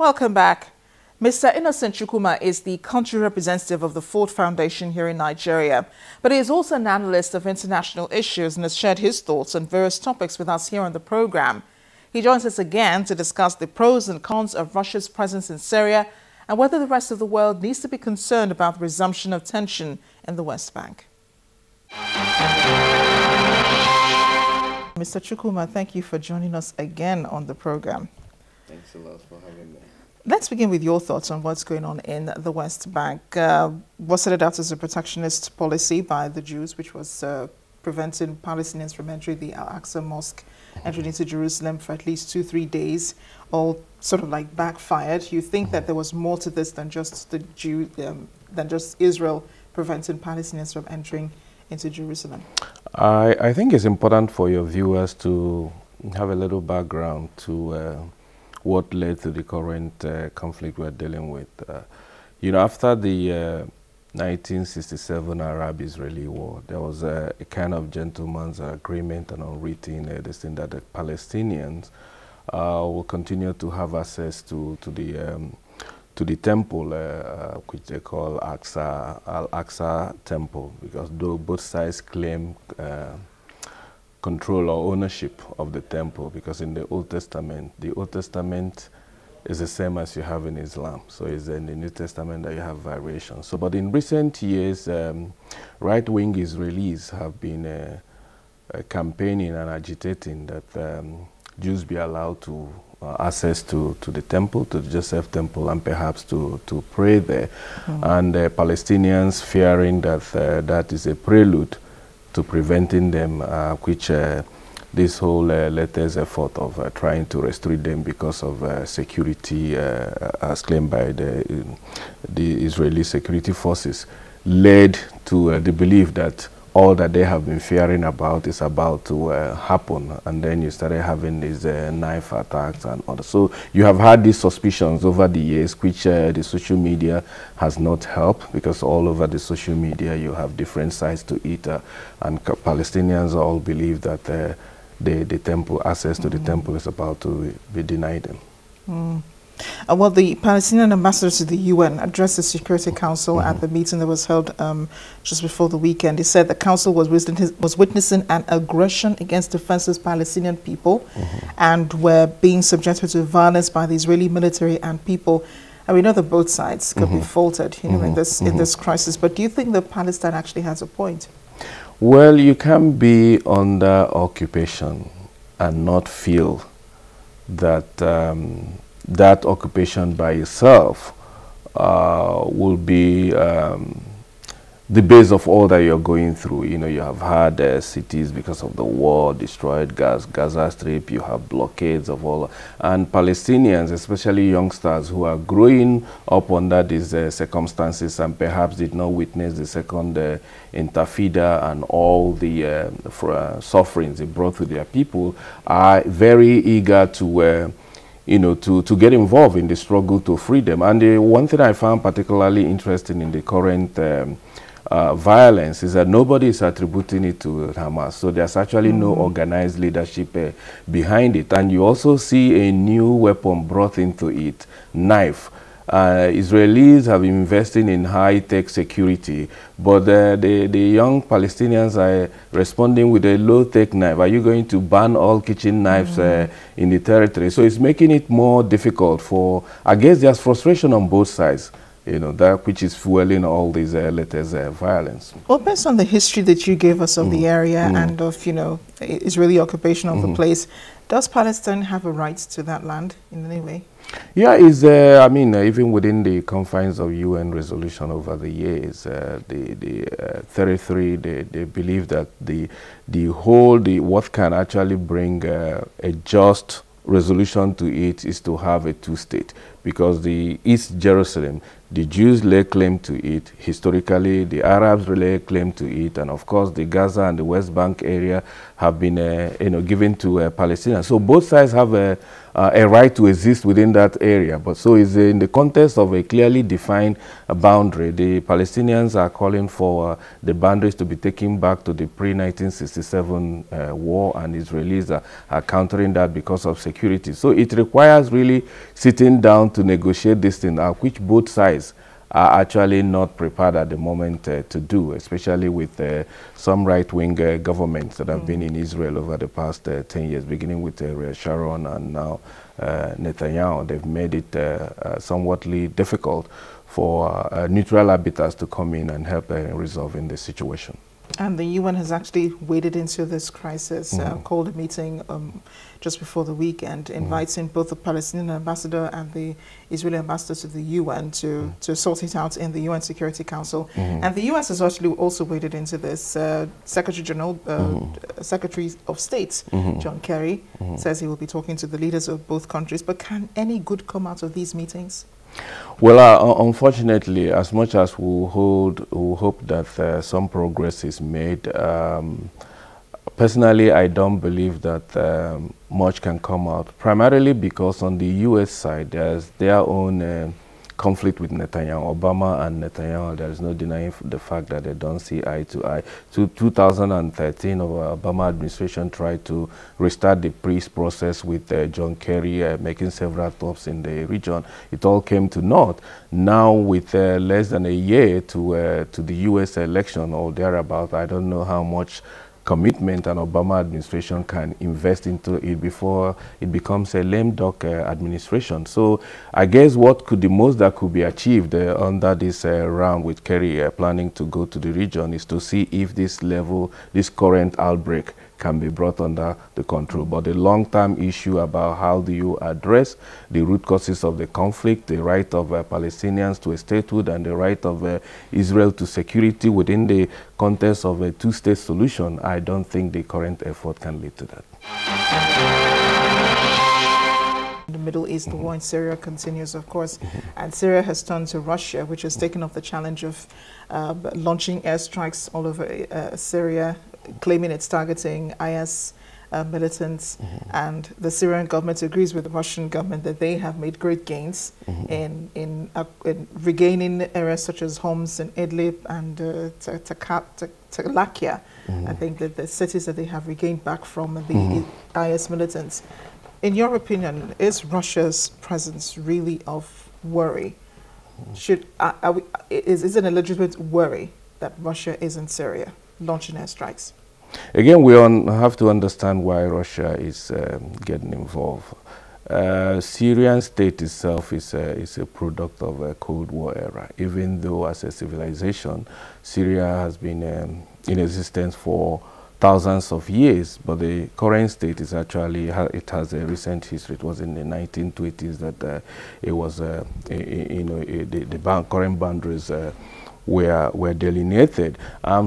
Welcome back. Mr. Innocent Chukwuma is the country representative of the Ford Foundation here in Nigeria, but he is also an analyst of international issues and has shared his thoughts on various topics with us here on the program. He joins us again to discuss the pros and cons of Russia's presence in Syria and whether the rest of the world needs to be concerned about the resumption of tension in the West Bank. Mr. Chukwuma, thank you for joining us again on the program. Thanks a lot for having me. Let's begin with your thoughts on what's going on in the West Bank. Was started out as a protectionist policy by the Jews, which was preventing Palestinians from entering the Al-Aqsa Mosque, entering into Jerusalem for at least 2-3 days, all sort of like backfired. You think that there was more to this than just than just Israel preventing Palestinians from entering into Jerusalem? I think it's important for your viewers to have a little background to what led to the current conflict we're dealing with. After the 1967 Arab-Israeli war, there was a kind of gentleman's agreement and unwritten this thing that the Palestinians will continue to have access to the temple, which they call Al-Aqsa Temple, because though both sides claim control or ownership of the temple, because in the Old Testament is the same as you have in Islam. So it's in the New Testament that you have variations. So, but in recent years, right-wing Israelis have been campaigning and agitating that Jews be allowed to access to the temple, to the Joseph Temple, and perhaps to pray there. And Palestinians fearing that that is a prelude to preventing them, which this whole latest effort of trying to restrict them because of security, as claimed by the Israeli security forces, led to the belief that all that they have been fearing about is about to happen. And then you started having these knife attacks and others. So you have had these suspicions over the years, which the social media has not helped, because all over the social media you have different sides to it. And Palestinians all believe that the temple, access to the temple is about to be denied them. Well, the Palestinian Ambassador to the UN addressed the Security Council at the meeting that was held just before the weekend. He said the Council was witnessing an aggression against defenseless Palestinian people and were being subjected to violence by the Israeli military and people. And we know that both sides could be faulted, in this crisis. But do you think that Palestine actually has a point? Well, you can be under occupation and not feel that that occupation by itself will be the base of all that you're going through. You have had cities because of the war destroyed, Gaza Strip, you have blockades of all, and Palestinians, especially youngsters who are growing up under these circumstances and perhaps did not witness the second Intifada and all the sufferings it brought to their people, are very eager to to get involved in the struggle to freedom. And the one thing I found particularly interesting in the current violence is that nobody is attributing it to Hamas. So there's actually no organized leadership behind it. And you also see a new weapon brought into it, knife. Israelis have been investing in high-tech security, but the young Palestinians are responding with a low-tech knife. Are you going to ban all kitchen knives in the territory? So it's making it more difficult for, I guess there's frustration on both sides, that which is fueling all these latest violence. Well, based on the history that you gave us of the area and of, Israeli occupation of the place, does Palestine have a right to that land in any way? Yeah, even within the confines of UN resolution over the years, the 33, they believe that what can actually bring a just resolution to it is to have a two-state, because the East Jerusalem, the Jews lay claim to it historically, the Arabs lay claim to it, and of course the Gaza and the West Bank area have been given to Palestinians. So both sides have a right to exist within that area. But so it's in the context of a clearly defined boundary. The Palestinians are calling for the boundaries to be taken back to the pre-1967 war, and Israelis are countering that because of security. So it requires really sitting down to negotiate this thing out, which both sides are actually not prepared at the moment to do, especially with some right-wing governments that have been in Israel over the past 10 years, beginning with Sharon and now Netanyahu. They've made it somewhatly difficult for neutral arbiters to come in and help resolving the situation. And the UN has actually waded into this crisis, called a meeting just before the weekend, inviting both the Palestinian ambassador and the Israeli ambassador to the UN to sort it out in the UN Security Council. And the US has actually also waded into this. Secretary of State, John Kerry, says he will be talking to the leaders of both countries. But can any good come out of these meetings? Well, unfortunately, as much as we hope that some progress is made, personally, I don't believe that much can come out, primarily because on the U.S. side, there's their own conflict with Netanyahu. Obama and Netanyahu, there is no denying the fact that they don't see eye to eye. 2013, the Obama administration tried to restart the peace process with John Kerry making several stops in the region. It all came to naught. Now, with less than a year to the U.S. election or thereabout, I don't know how much commitment an Obama administration can invest into it before it becomes a lame duck administration. So I guess what could the most that could be achieved under this round with Kerry planning to go to the region is to see if this current outbreak can be brought under the control. But the long-term issue about how do you address the root causes of the conflict, the right of Palestinians to a statehood and the right of Israel to security within the context of a two-state solution, I don't think the current effort can lead to that. The Middle East, the war in Syria continues, of course, and Syria has turned to Russia, which has taken up the challenge of launching airstrikes all over Syria, claiming it's targeting IS militants, and the Syrian government agrees with the Russian government that they have made great gains in regaining areas such as Homs and Idlib and Talakia. I think that the cities that they have regained back from the IS militants. In your opinion, is Russia's presence really of worry? Is it a legitimate worry that Russia is in Syria, launching airstrikes? Again, we have to understand why Russia is getting involved. Syrian state itself is a product of a Cold War era, even though as a civilization, Syria has been in existence for thousands of years, but the current state is actually, it has a recent history. It was in the 1920s that it was, the current boundaries were delineated.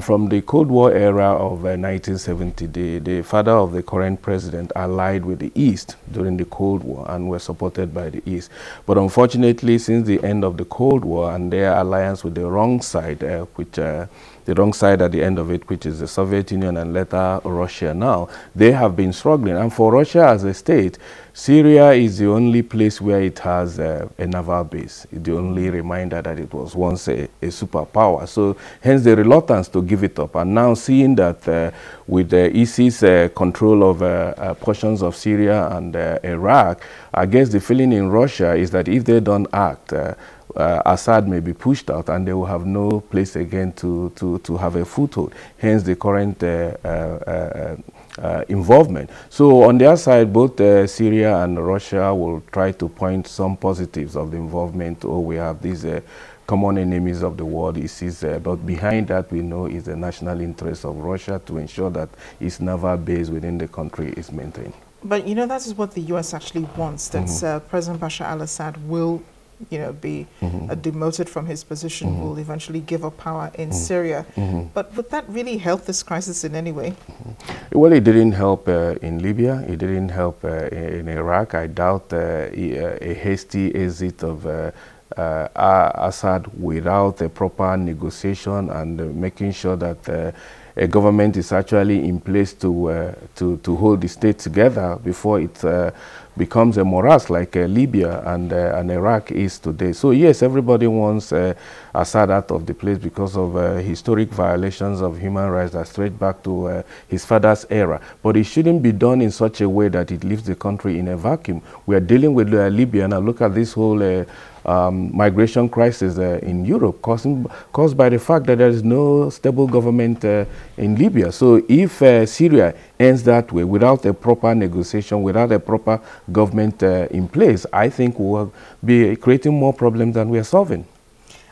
From the Cold War era of 1970, the father of the current president allied with the East during the Cold War and were supported by the East. But unfortunately, since the end of the Cold War and their alliance with the wrong side, the wrong side at the end of it, which is the Soviet Union and later Russia now, they have been struggling. And for Russia as a state, Syria is the only place where it has a naval base. It's the only reminder that it was once a superpower. So hence the reluctance to give it up. And now seeing that with ISIS control of portions of Syria and Iraq, I guess the feeling in Russia is that if they don't act, Assad may be pushed out and they will have no place again to have a foothold, hence the current involvement. So on their side, both Syria and Russia will try to point some positives of the involvement. Oh, we have these common enemies of the world, ISIS, but behind that we know is the national interest of Russia to ensure that its naval base within the country is maintained. But you know, that is what the US actually wants, that President Bashar al-Assad will be demoted from his position, will eventually give up power in Syria. But would that really help this crisis in any way? Well, it didn't help in Libya. It didn't help in Iraq. I doubt a hasty exit of Assad without a proper negotiation and making sure that a government is actually in place to hold the state together before it becomes a morass like Libya and Iraq is today. So yes, everybody wants Assad out of the place because of historic violations of human rights that straight back to his father's era. But it shouldn't be done in such a way that it leaves the country in a vacuum. We are dealing with Libya now. Look at this whole migration crisis in Europe caused by the fact that there is no stable government in Libya. So if Syria ends that way without a proper negotiation, without a proper government in place, I think we'll be creating more problems than we are solving.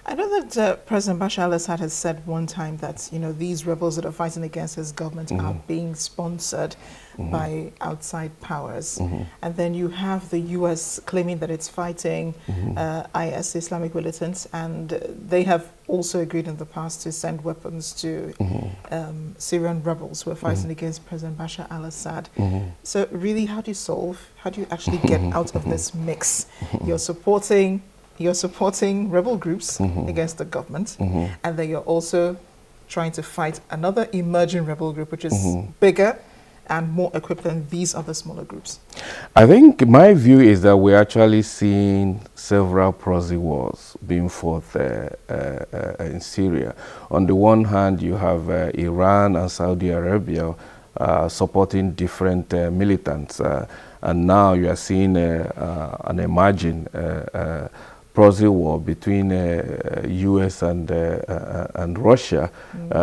I know that President Bashar al-Assad has said one time that, you know, these rebels that are fighting against his government are being sponsored by outside powers. And then you have the U.S. claiming that it's fighting IS, Islamic militants, and they have also agreed in the past to send weapons to Syrian rebels who are fighting against President Bashar al-Assad. So really, how do you actually get out of this mix? You're supporting rebel groups against the government, and then you're also trying to fight another emerging rebel group, which is bigger and more equipped than these other smaller groups. I think my view is that we're actually seeing several proxy wars being fought in Syria. On the one hand, you have Iran and Saudi Arabia supporting different militants, and now you are seeing an emerging proxy war between U.S. and Russia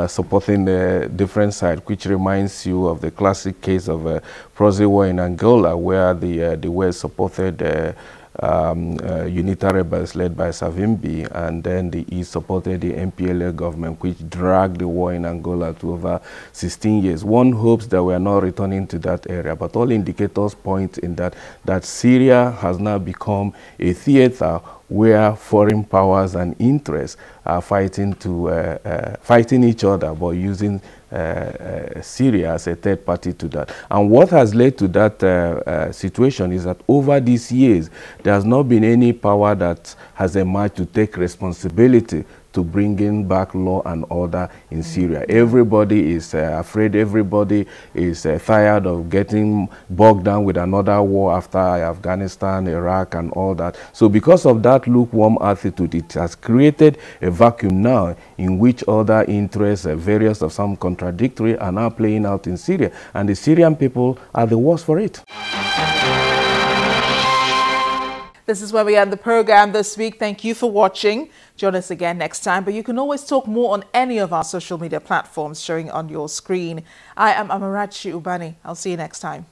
supporting a different side, which reminds you of the classic case of a proxy war in Angola, where the West supported unitary rebels led by Savimbi, and then the East supported the MPLA government, which dragged the war in Angola to over 16 years. One hopes that we are not returning to that area, but all indicators point in that Syria has now become a theater where foreign powers and interests are fighting each other, but using Syria as a third party to that. And what has led to that situation is that over these years, there has not been any power that has emerged to take responsibility to bringing back law and order in Syria. Everybody is afraid. Everybody is tired of getting bogged down with another war after Afghanistan, Iraq, and all that. So because of that lukewarm attitude, it has created a vacuum now in which other interests, various of some contradictory, are now playing out in Syria. And the Syrian people are the worst for it. This is where we end the program this week. Thank you for watching. Join us again next time, but you can always talk more on any of our social media platforms showing on your screen. I am Amarachi Ubani. I'll see you next time.